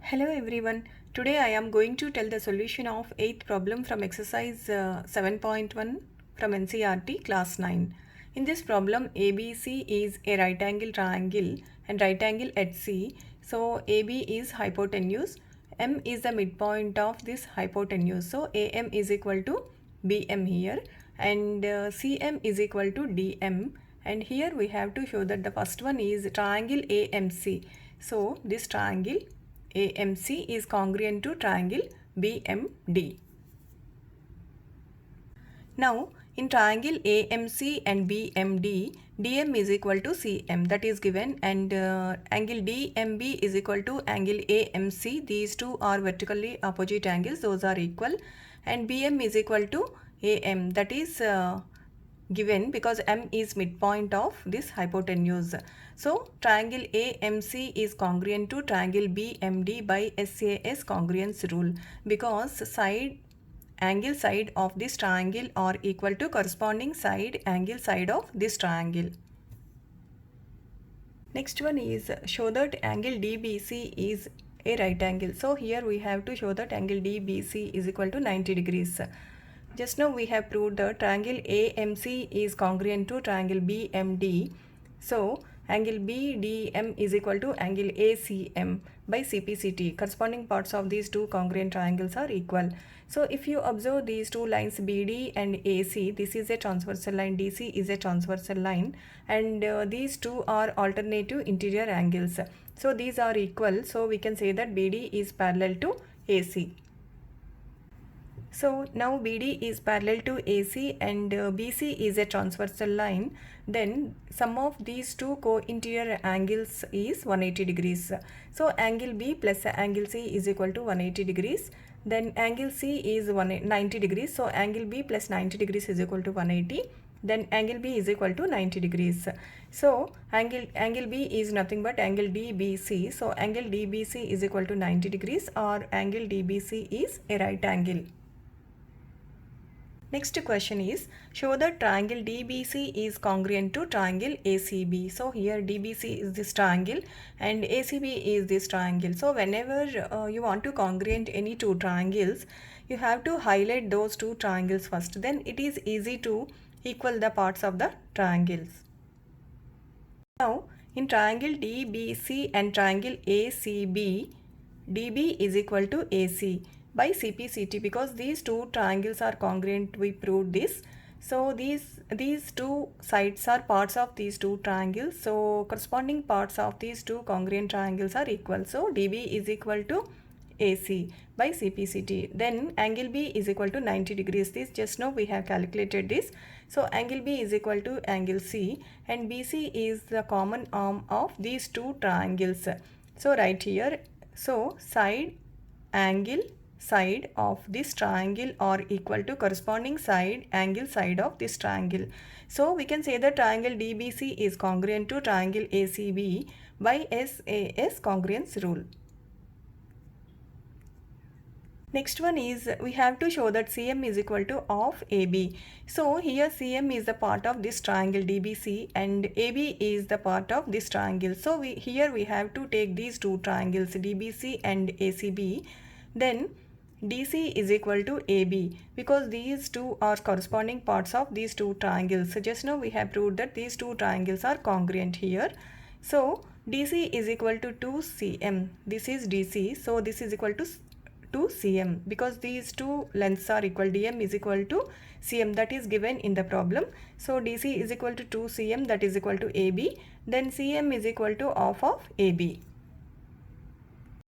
Hello everyone. Today I am going to tell the solution of 8th problem from exercise 7.1 from NCERT class 9. In this problem, ABC is a right angle triangle and right angle at C. So AB is hypotenuse, M is the midpoint of this hypotenuse. So AM is equal to BM here and CM is equal to DM, and here we have to show that the first one is triangle AMC. So this triangle AMC is congruent to triangle BMD. Now, in triangle AMC and BMD, DM is equal to CM, that is given, and angle DMB is equal to angle AMC. These two are vertically opposite angles, those are equal, and BM is equal to AM, that is given because M is midpoint of this hypotenuse. So triangle AMC is congruent to triangle BMD by SAS congruence rule, because angle side of this triangle are equal to corresponding angle side of this triangle. Next one is show that angle DBC is a right angle. So here we have to show that angle DBC is equal to 90 degrees. Just now we have proved that triangle AMC is congruent to triangle BMD. So angle BDM is equal to angle ACM by CPCT. Corresponding parts of these two congruent triangles are equal. So if you observe these two lines BD and AC, this is a transversal line, DC is a transversal line, and these two are alternative interior angles. So these are equal. So we can say that BD is parallel to AC. So now BD is parallel to AC and BC is a transversal line. Then sum of these two co-interior angles is 180 degrees. So angle B plus angle C is equal to 180 degrees. Then angle C is 90 degrees. So angle B plus 90 degrees is equal to 180. Then angle B is equal to 90 degrees. So angle B is nothing but angle DBC. So angle DBC is equal to 90 degrees, or angle DBC is a right angle. Next question is, show that triangle DBC is congruent to triangle ACB. So here DBC is this triangle and ACB is this triangle. So whenever you want to congruent any two triangles, you have to highlight those two triangles first. Then it is easy to equal the parts of the triangles. Now in triangle DBC and triangle ACB, DB is equal to AC by CPCT, because these two triangles are congruent. We proved this. So these two sides are parts of these two triangles. So corresponding parts of these two congruent triangles are equal. So DB is equal to AC by CPCT. Then angle B is equal to 90 degrees. This just now we have calculated this. So angle B is equal to angle C, and BC is the common arm of these two triangles. So right here, so angle side of this triangle are equal to corresponding angle side of this triangle. So we can say that triangle DBC is congruent to triangle ACB by SAS congruence rule. Next one is, we have to show that CM is equal to of AB. So here CM is the part of this triangle DBC and AB is the part of this triangle. So here we have to take these two triangles DBC and ACB. Then DC is equal to AB, because these two are corresponding parts of these two triangles. So just now we have proved that these two triangles are congruent here. So DC is equal to 2CM. This is DC. So this is equal to 2CM, because these two lengths are equal. DM is equal to CM, that is given in the problem. So DC is equal to 2CM, that is equal to AB. Then CM is equal to of AB.